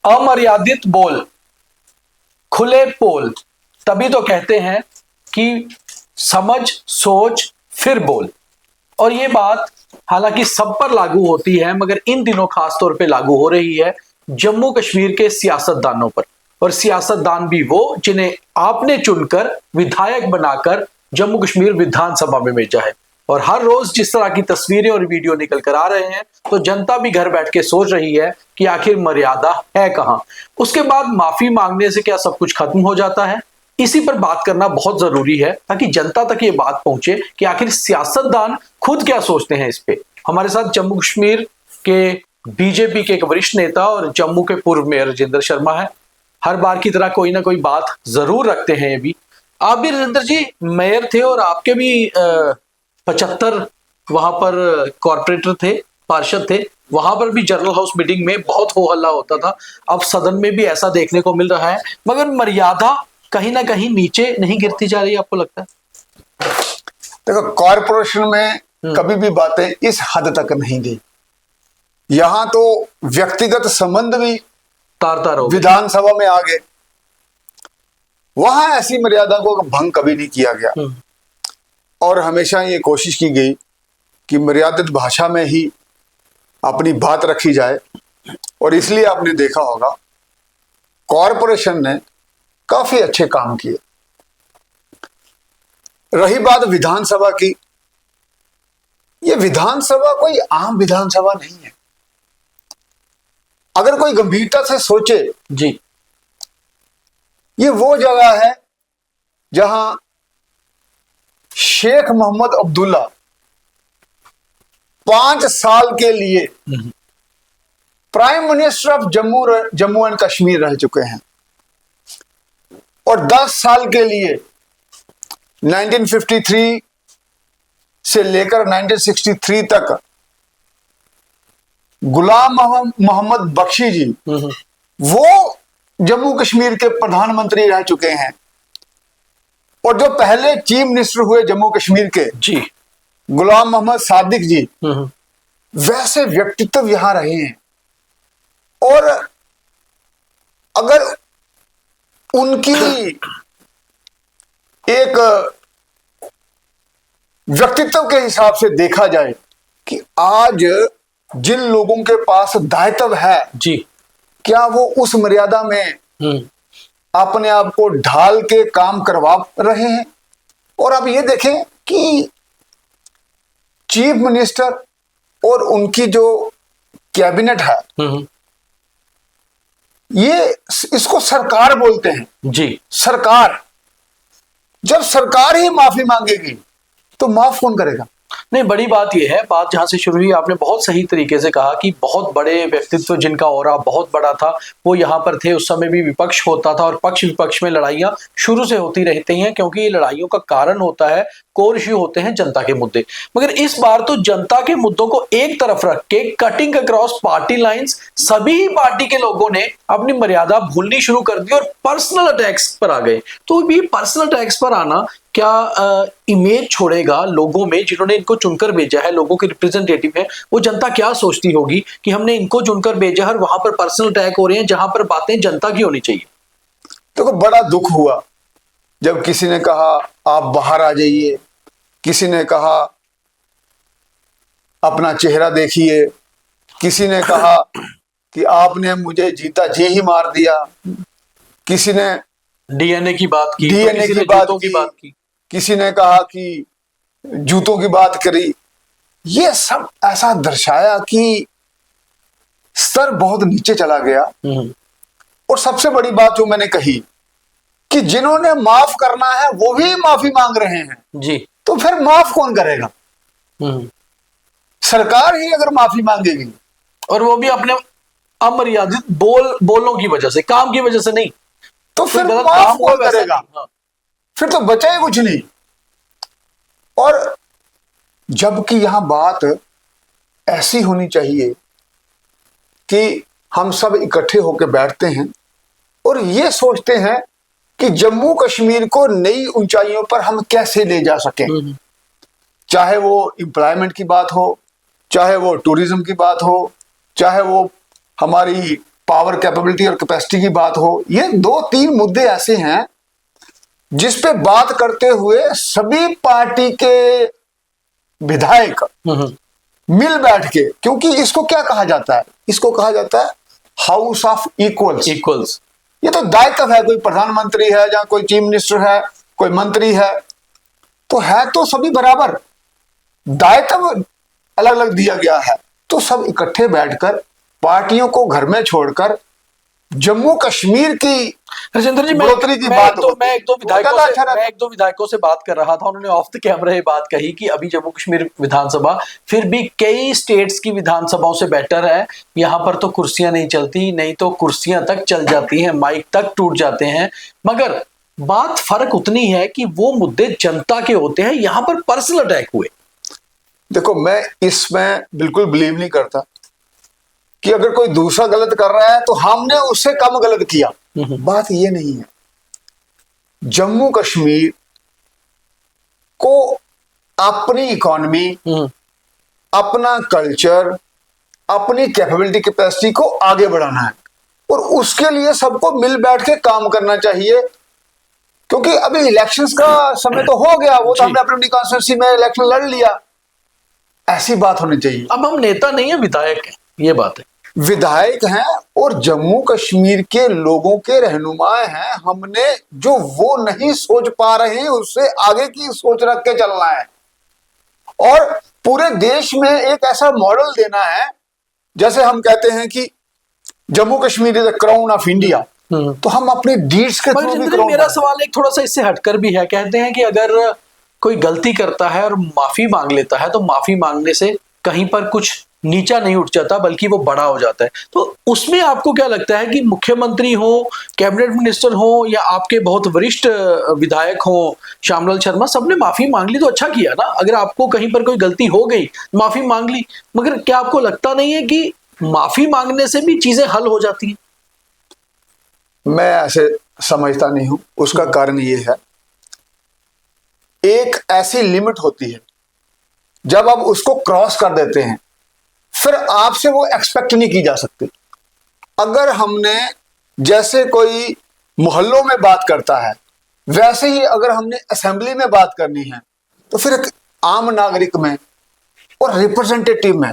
अमर्यादित बोल, खुले पोल, तभी तो कहते हैं कि समझ सोच फिर बोल। और ये बात हालांकि सब पर लागू होती है, मगर इन दिनों खास तौर पे लागू हो रही है जम्मू कश्मीर के सियासतदानों पर। और सियासतदान भी वो जिन्हें आपने चुनकर विधायक बनाकर जम्मू कश्मीर विधानसभा में भेजा है। और हर रोज जिस तरह की तस्वीरें और वीडियो निकल कर आ रहे हैं, तो जनता भी घर बैठ के सोच रही है कि आखिर मर्यादा है कहां। उसके बाद माफी मांगने से क्या सब कुछ खत्म हो जाता है? इसी पर बात करना बहुत जरूरी है ताकि जनता तक ये बात पहुंचे कि आखिर सियासतदान खुद क्या सोचते हैं इस पे। हमारे साथ जम्मू कश्मीर के बीजेपी के एक वरिष्ठ नेता और जम्मू के पूर्व मेयर राजेंद्र शर्मा है। हर बार की तरह कोई ना कोई बात जरूर रखते हैं। ये भी आप भी राजेंद्र जी मेयर थे और आपके भी 75 वहां पर कॉरपोरेटर थे, पार्षद थे। वहां पर भी जनरल हाउस मीटिंग में बहुत हो हल्ला होता था। अब सदन में भी ऐसा देखने को मिल रहा है, मगर मर्यादा कहीं ना कहीं नीचे नहीं गिरती जा रही, आपको लगता है? देखो, कॉरपोरेशन में कभी भी बातें इस हद तक नहीं गई। यहां तो व्यक्तिगत संबंध भी तार तार हो गए। विधानसभा में आ गए। वहां ऐसी मर्यादा को भंग कभी नहीं किया गया और हमेशा ये कोशिश की गई कि मर्यादित भाषा में ही अपनी बात रखी जाए। और इसलिए आपने देखा होगा कॉरपोरेशन ने काफी अच्छे काम किए। रही बात विधानसभा की, ये विधानसभा कोई आम विधानसभा नहीं है। अगर कोई गंभीरता से सोचे जी, ये वो जगह है जहां शेख मोहम्मद अब्दुल्ला 5 साल के लिए prime minister of Jammu and Kashmir रह चुके हैं और 10 साल के लिए 1953 से लेकर 1963 तक गुलाम मोहम्मद बख्शी जी वो जम्मू कश्मीर के प्रधानमंत्री रह चुके हैं। और जो पहले चीफ मिनिस्टर हुए जम्मू कश्मीर के जी, गुलाम मोहम्मद सादिक जी, वैसे व्यक्तित्व यहां रहे हैं। और अगर उनकी एक व्यक्तित्व के हिसाब से देखा जाए कि आज जिन लोगों के पास दायित्व है जी, क्या वो उस मर्यादा में अपने आप को ढाल के काम करवा रहे हैं। और अब ये देखें कि चीफ मिनिस्टर और उनकी जो कैबिनेट है ये इसको सरकार बोलते हैं जी। सरकार, जब सरकार ही माफी मांगेगी तो माफ कौन करेगा? नहीं, बड़ी बात यह है, बात जहां से शुरू हुई आपने बहुत सही तरीके से कहा कि बहुत बड़े व्यक्तित्व जिनका ऑरा बहुत बड़ा था वो यहाँ पर थे। उस समय भी विपक्ष होता था और पक्ष विपक्ष में लड़ाइयां शुरू से होती रहती हैं, क्योंकि ये लड़ाइयों का कारण होता है, कोर इश्यू होते हैं जनता के मुद्दे। मगर इस बार तो जनता के मुद्दों को एक तरफ रख के कटिंग अक्रॉस पार्टी लाइंस सभी ही पार्टी के लोगों ने अपनी मर्यादा भूलनी शुरू कर दी और पर्सनल अटैक्स पर आ गए। तो भी पर्सनल अटैक्स पर आना क्या इमेज छोड़ेगा लोगों में जिन्होंने इनको चुनकर भेजा है, लोगों के रिप्रेजेंटेटिव है। वो जनता क्या सोचती होगी कि हमने इनको चुनकर भेजा है और वहां पर पर्सनल अटैक हो रहे हैं जहां पर बातें जनता की होनी चाहिए। देखो, बड़ा दुख हुआ जब किसी ने कहा आप बाहर आ जाइए, किसी ने कहा अपना चेहरा देखिए, किसी ने कहा कि आपने मुझे जीता जी ही मार दिया, किसी ने डीएनए की बात की, डीएनए की बात की, किसी ने कहा कि जूतों की बात करी। ये सब ऐसा दर्शाया कि स्तर बहुत नीचे चला गया। और सबसे बड़ी बात जो मैंने कही कि जिन्होंने माफ करना है वो भी माफी मांग रहे हैं जी, तो फिर माफ कौन करेगा? सरकार ही अगर माफी मांगेगी, और वो भी अपने अमर्यादित बोलों की वजह से, काम की वजह से नहीं, तो फिर माफ कौन करेगा? फिर तो बचा ही कुछ नहीं। और जबकि यहां बात ऐसी होनी चाहिए कि हम सब इकट्ठे होकर बैठते हैं और ये सोचते हैं कि जम्मू कश्मीर को नई ऊंचाइयों पर हम कैसे ले जा सकें। चाहे वो एम्प्लॉयमेंट की बात हो, चाहे वो टूरिज्म की बात हो, चाहे वो हमारी पावर कैपेबिलिटी और कैपेसिटी की बात हो, ये 2-3 मुद्दे ऐसे हैं जिस पे बात करते हुए सभी पार्टी के विधायक मिल बैठ के, क्योंकि इसको क्या कहा जाता है, इसको कहा जाता है हाउस ऑफ इक्वल्स। ये तो दायित्व है, कोई प्रधानमंत्री है या कोई चीफ मिनिस्टर है, कोई मंत्री है, तो है तो सभी बराबर, दायित्व अलग अलग दिया गया है। तो सब इकट्ठे बैठकर पार्टियों को घर में छोड़कर जम्मू कश्मीर की राजेंद्र जी, बढ़ोतरी की बात, मैं एक दो विधायकों से बात कर रहा था, उन्होंने ऑफ द कैमरा ये बात कही कि अभी जम्मू कश्मीर विधानसभा फिर भी कई स्टेट्स की विधानसभाओं से बेटर है, यहाँ पर तो कुर्सियां नहीं चलती, नहीं तो कुर्सियां तक चल जाती हैं, माइक तक टूट जाते हैं, मगर बात फर्क उतनी है कि वो मुद्दे जनता के होते हैं, यहाँ पर पर्सनल अटैक हुए। देखो, मैं इसमें बिल्कुल बिलीव नहीं करता कि अगर कोई दूसरा गलत कर रहा है तो हमने उससे कम गलत किया। बात ये नहीं है। जम्मू कश्मीर को अपनी इकोनॉमी, अपना कल्चर, अपनी कैपेबिलिटी कैपेसिटी को आगे बढ़ाना है और उसके लिए सबको मिल बैठ के काम करना चाहिए, क्योंकि अभी इलेक्शंस का समय तो हो गया, वो तो हमने अपनी कॉन्स्टिट्यूंसी में इलेक्शन लड़ लिया, ऐसी बात होनी चाहिए। अब हम नेता नहीं है, विधायक है, ये बात है। विधायक हैं और जम्मू कश्मीर के लोगों के रहनुमा हैं। हमने जो वो नहीं सोच पा रहे हैं उससे आगे की सोच रख के चलना है और पूरे देश में एक ऐसा मॉडल देना है, जैसे हम कहते हैं कि Jammu Kashmir is the crown of India, तो हम अपने डीड्स के थ्रू भी। मेरा सवाल एक थोड़ा सा इससे हटकर भी है, कहते हैं कि अगर कोई गलती करता है और माफी मांग लेता है तो माफी मांगने से कहीं पर कुछ नीचा नहीं उठ जाता बल्कि वो बड़ा हो जाता है, तो उसमें आपको क्या लगता है कि मुख्यमंत्री हो, कैबिनेट मिनिस्टर हो या आपके बहुत वरिष्ठ विधायक हो, श्यामलाल शर्मा, सबने माफी मांग ली तो अच्छा किया ना। अगर आपको कहीं पर कोई गलती हो गई, माफी मांग ली, मगर क्या आपको लगता नहीं है कि माफी मांगने से भी चीजें हल हो जाती हैं? मैं ऐसे समझता नहीं हूं। उसका कारण ये है, एक ऐसी लिमिट होती है जब आप उसको क्रॉस कर देते हैं फिर आपसे वो एक्सपेक्ट नहीं की जा सकती। अगर हमने, जैसे कोई मोहल्लों में बात करता है वैसे ही अगर हमने असेंबली में बात करनी है, तो फिर एक आम नागरिक में और रिप्रेजेंटेटिव में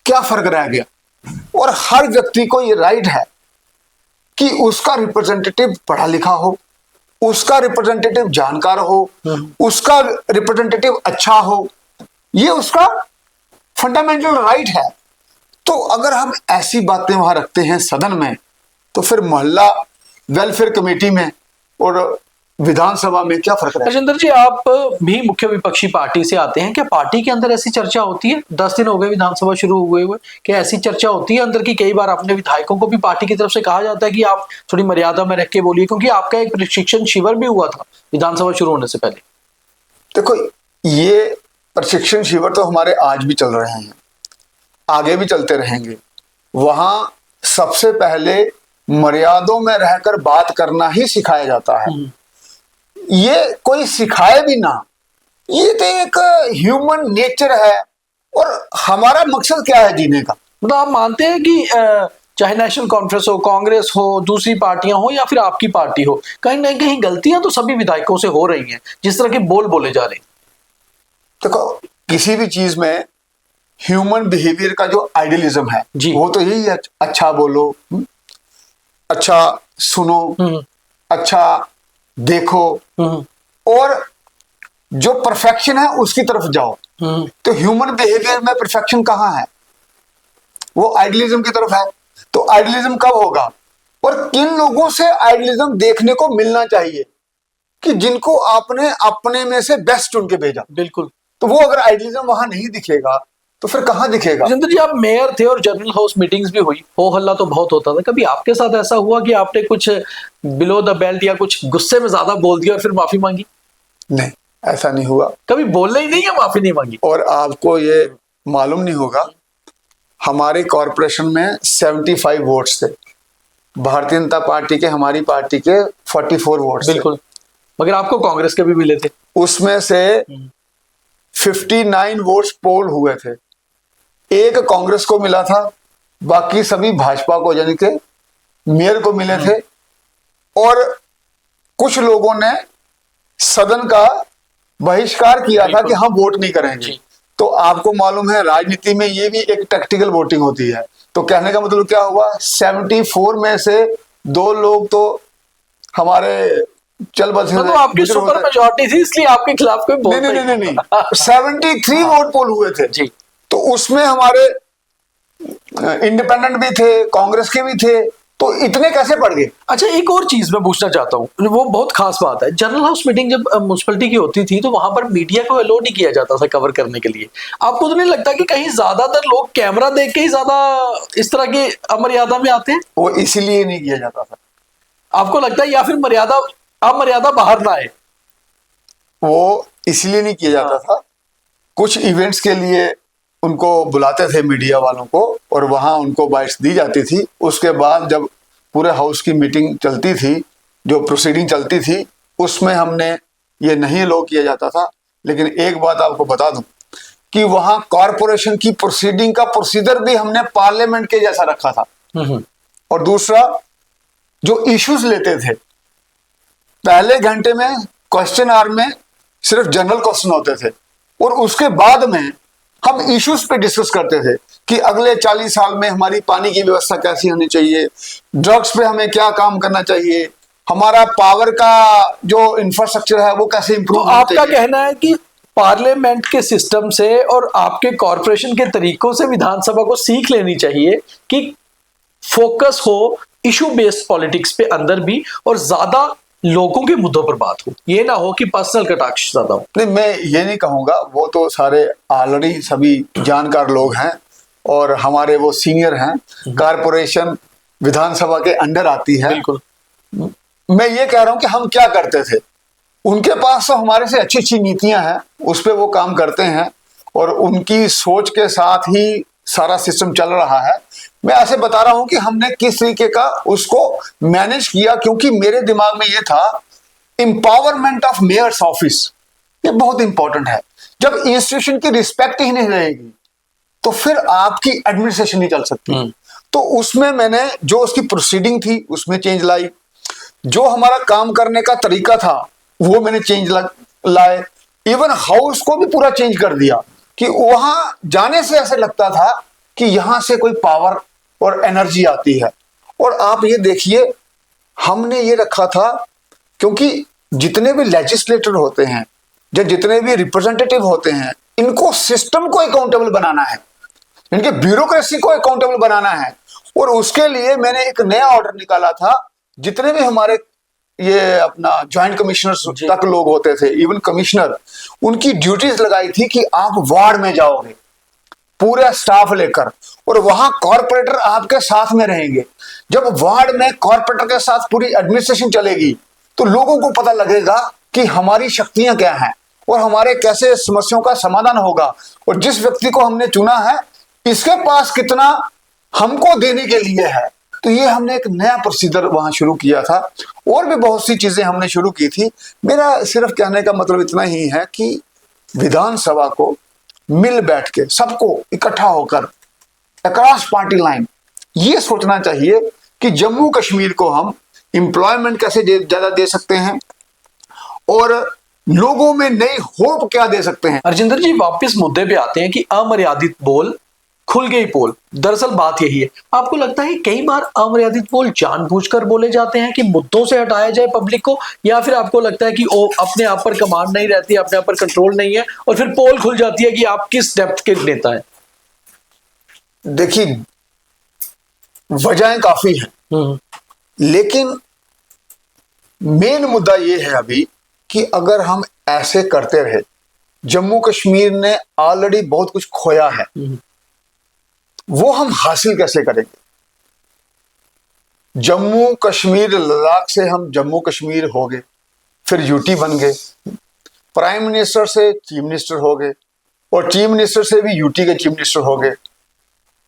क्या फर्क रह गया। और हर व्यक्ति को ये राइट है कि उसका रिप्रेजेंटेटिव पढ़ा लिखा हो, उसका रिप्रेजेंटेटिव जानकार हो, उसका रिप्रेजेंटेटिव अच्छा हो, ये उसका फंडामेंटल राइट है। तो अगर हम ऐसी बातें वहां रखते हैं सदन में, तो फिर मोहल्ला वेलफेयर कमेटी में और विधानसभा में क्या फर्क है? राजेंद्र जी, आप भी मुख्य विपक्षी पार्टी से आते हैं, क्या पार्टी के अंदर ऐसी चर्चा होती है? 10 दिन हो गए विधानसभा शुरू हुए, क्या ऐसी चर्चा होती है अंदर की? कई बार अपने विधायकों को भी पार्टी की तरफ से कहा जाता है कि आप थोड़ी मर्यादा में रह के बोलिए, क्योंकि आपका एक प्रशिक्षण शिविर भी हुआ था विधानसभा शुरू होने से पहले। देखो, ये प्रशिक्षण शिविर तो हमारे आज भी चल रहे हैं, आगे भी चलते रहेंगे। वहां सबसे पहले मर्यादों में रहकर बात करना ही सिखाया जाता है। ये कोई सिखाए भी ना, ये तो एक ह्यूमन नेचर है। और हमारा मकसद क्या है जीने का? मतलब आप मानते हैं कि चाहे नेशनल कॉन्फ्रेंस हो, कांग्रेस हो, दूसरी पार्टियां हो या फिर आपकी पार्टी हो, कहीं ना कहीं गलतियां तो सभी विधायकों से हो रही हैं, जिस तरह के बोल बोले जा रहे हैं? देखो, किसी भी चीज में ह्यूमन बिहेवियर का जो आइडियलिज्म है वो तो यही है, अच्छा बोलो, अच्छा सुनो, अच्छा देखो, और जो परफेक्शन है उसकी तरफ जाओ। तो ह्यूमन बिहेवियर में परफेक्शन कहाँ है? वो आइडियलिज्म की तरफ है। तो आइडियलिज्म कब होगा और किन लोगों से आइडियलिज्म देखने को मिलना चाहिए कि जिनको आपने अपने में से बेस्ट चुन के भेजा। बिल्कुल। तो वो अगर आइडियलिज्म वहां नहीं दिखेगा तो फिर कहां दिखेगा? राजेंद्र जी, आप मेयर थे और जनरल हाउस मीटिंग्स भी हुई, हो हल्ला तो बहुत होता था। कभी आपके साथ ऐसा हुआ कि आपने कुछ बिलो द बेल्ट या कुछ गुस्से में ज्यादा बोल दिया और फिर माफी मांगी? नहीं, ऐसा नहीं हुआ। कभी बोलना ही नहीं या माफी नहीं मांगी? और आपको ये मालूम नहीं होगा, हमारे कॉरपोरेशन में 75 वोट्स थे, भारतीय जनता पार्टी के, हमारी पार्टी के 44 वोट्स। बिल्कुल, मगर आपको कांग्रेस के भी मिले थे। उसमें से 59 वोट्स पोल हुए थे, एक कांग्रेस को मिला था, बाकी सभी भाजपा को, यानी कि मेयर को मिले थे, और कुछ लोगों ने सदन का बहिष्कार किया था कि हम वोट नहीं करेंगे। तो आपको मालूम है राजनीति में ये भी एक टैक्टिकल वोटिंग होती है। तो कहने का मतलब क्या हुआ, 74 में से 2 लोग तो हमारे चल बसे, तो आपकी सुपर मेजॉरिटी थी, इसलिए आपके खिलाफ कोई वोट नहीं 73 वोट पोल हुए थे जी। तो उसमें हमारे इंडिपेंडेंट भी थे, कांग्रेस के भी थे, तो इतने कैसे पड़ गए? अच्छा, एक और चीज मैं पूछना चाहता हूँ, वो बहुत खास बात है। जनरल हाउस मीटिंग जब म्युनिसिपैलिटी की होती थी तो वहां पर मीडिया को अलो नहीं किया जाता था कवर करने के लिए। आपको तो नहीं लगता कि कहीं ज्यादातर लोग कैमरा देख के ही ज्यादा इस तरह की अमर्यादा में आते हैं? वो इसीलिए नहीं किया जाता था। आपको लगता है, या फिर अमर्यादा बाहर ना आए? वो इसलिए नहीं किया जाता था, कुछ इवेंट्स के लिए उनको बुलाते थे मीडिया वालों को, और वहां उनको बाइट्स दी जाती थी। उसके बाद जब पूरे हाउस की मीटिंग चलती थी, जो प्रोसीडिंग चलती थी, उसमें हमने ये नहीं अलो किया जाता था। लेकिन एक बात आपको बता दूं कि वहां कॉरपोरेशन की प्रोसीडिंग का प्रोसीजर भी हमने पार्लियामेंट के जैसा रखा था। और दूसरा, जो इश्यूज लेते थे, पहले घंटे में क्वेश्चन आवर में सिर्फ जनरल क्वेश्चन होते थे, और उसके बाद में हम इश्यूज पे डिस्कस करते थे कि अगले 40 साल में हमारी पानी की व्यवस्था कैसी होनी चाहिए, ड्रग्स पे हमें क्या काम करना चाहिए, हमारा पावर का जो इंफ्रास्ट्रक्चर है वो कैसे इंप्रूव होना चाहिए। आपका कहना है कि पार्लियामेंट के सिस्टम से और आपके कॉरपोरेशन के तरीकों से विधानसभा को सीख लेनी चाहिए कि फोकस हो इशू बेस्ड पॉलिटिक्स पे अंदर भी, और ज्यादा लोगों के मुद्दों पर बात हो, ये ना हो कि पर्सनल कटाक्ष ज्यादा हो। नहीं, मैं ये नहीं कहूंगा, वो तो सारे ऑलरेडी सभी जानकार लोग हैं और हमारे वो सीनियर हैं। कॉरपोरेशन विधानसभा के अंडर आती है। बिल्कुल। मैं ये कह रहा हूं कि हम क्या करते थे, उनके पास तो हमारे से अच्छी अच्छी नीतियां हैं, उस पर वो काम करते हैं, और उनकी सोच के साथ ही सारा सिस्टम चल रहा है। मैं ऐसे बता रहा हूं कि हमने किस तरीके का उसको मैनेज किया, क्योंकि मेरे दिमाग में ये था एम्पावरमेंट ऑफ मेयर्स ऑफिस, ये बहुत इंपॉर्टेंट है। जब इंस्टीट्यूशन की रिस्पेक्ट ही नहीं रहेगी तो फिर आपकी एडमिनिस्ट्रेशन नहीं चल सकती। तो उसमें मैंने जो उसकी प्रोसीडिंग थी उसमें चेंज लाई, जो हमारा काम करने का तरीका था वो मैंने चेंज लाए, इवन हाउस को भी पूरा चेंज कर दिया कि वहां जाने से ऐसे लगता था कि यहां से कोई पावर और एनर्जी आती है। और आप ये देखिए, हमने ये रखा था, क्योंकि जितने भी लेजिस्लेटर होते हैं या जितने भी रिप्रेजेंटेटिव होते हैं, इनको सिस्टम को अकाउंटेबल बनाना है, इनके ब्यूरोक्रेसी को अकाउंटेबल बनाना है। और उसके लिए मैंने एक नया ऑर्डर निकाला था, जितने भी हमारे ये अपना ज्वाइंट कमिश्नर तक लोग होते थे, इवन कमिश्नर, उनकी ड्यूटीज लगाई थी कि आप वार्ड में जाओगे पूरा स्टाफ लेकर, और वहां कॉर्पोरेटर आपके साथ में रहेंगे। जब वार्ड में कॉर्पोरेटर के साथ पूरी एडमिनिस्ट्रेशन चलेगी तो लोगों को पता लगेगा कि हमारी शक्तियां क्या हैं और हमारे कैसे समस्याओं का समाधान होगा, और जिस व्यक्ति को हमने चुना है इसके पास कितना हमको देने के लिए है। तो ये हमने एक नया प्रोसीजर वहां शुरू किया था, और भी बहुत सी चीजें हमने शुरू की थी। मेरा सिर्फ कहने का मतलब इतना ही है कि विधानसभा को मिल बैठ के सबको इकट्ठा होकर अक्रॉस पार्टी लाइन ये सोचना चाहिए कि जम्मू कश्मीर को हम एम्प्लॉयमेंट कैसे ज्यादा दे सकते हैं और लोगों में नई होप क्या दे सकते हैं। अर्जिंदर जी, वापस मुद्दे पे आते हैं कि अमर्यादित बोल खुल गई पोल। दरअसल बात यही है, आपको लगता है कई बार अमर्यादित बोल जानबूझकर बोले जाते हैं कि मुद्दों से हटाया जाए पब्लिक को, या फिर आपको लगता है कि वो अपने आप पर कमांड नहीं रहती, अपने आप पर कंट्रोल नहीं है, और फिर पोल खुल जाती है कि आप किस डेप्थ के नेता हैं? देखिए, वजहें काफी हैं, लेकिन मेन मुद्दा यह है अभी कि अगर हम ऐसे करते रहे, जम्मू कश्मीर ने ऑलरेडी बहुत कुछ खोया है, वो हम हासिल कैसे करेंगे? जम्मू कश्मीर लद्दाख से हम जम्मू कश्मीर हो गए, फिर यूटी बन गए, प्राइम मिनिस्टर से चीफ मिनिस्टर हो गए, और चीफ मिनिस्टर से भी यूटी के चीफ मिनिस्टर हो गए।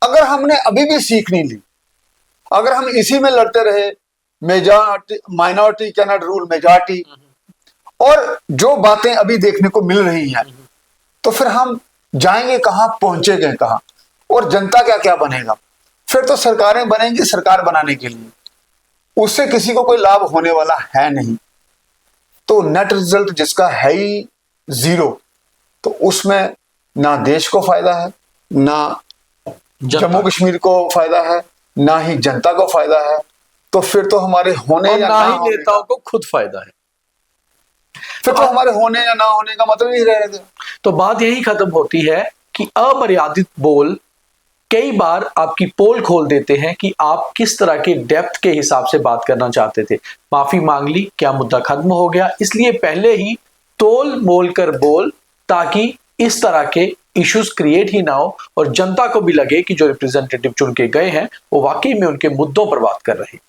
अगर हमने अभी भी सीख नहीं ली, अगर हम इसी में लड़ते रहे, majority minority can not rule majority, और जो बातें अभी देखने को मिल रही हैं, तो फिर हम जाएंगे कहां, पहुंचेंगे कहां, और जनता क्या क्या बनेगा? फिर तो सरकारें बनेंगी सरकार बनाने के लिए, उससे किसी को कोई लाभ होने वाला है नहीं। तो नेट रिजल्ट जिसका है ही 0, तो उसमें ना देश को फायदा है, ना जम्मू कश्मीर को फायदा है, ना ही जनता को फायदा है। तो फिर तो हमारे होने और या ना ना ही होने नेताओं को खुद फायदा है। फिर तो हमारे होने या ना होने का मतलब ही रहेगा। तो बात यही खत्म होती है कि अमर्यादित बोल कई बार आपकी पोल खोल देते हैं कि आप किस तरह के डेप्थ के हिसाब से बात करना चाहते थे। माफी मांग ली, क्या मुद्दा खत्म हो गया? इसलिए पहले ही तोल मोल कर बोल, ताकि इस तरह के इश्यूज क्रिएट ही ना हो और जनता को भी लगे कि जो रिप्रेजेंटेटिव चुन के गए हैं वो वाकई में उनके मुद्दों पर बात कर रहे हैं।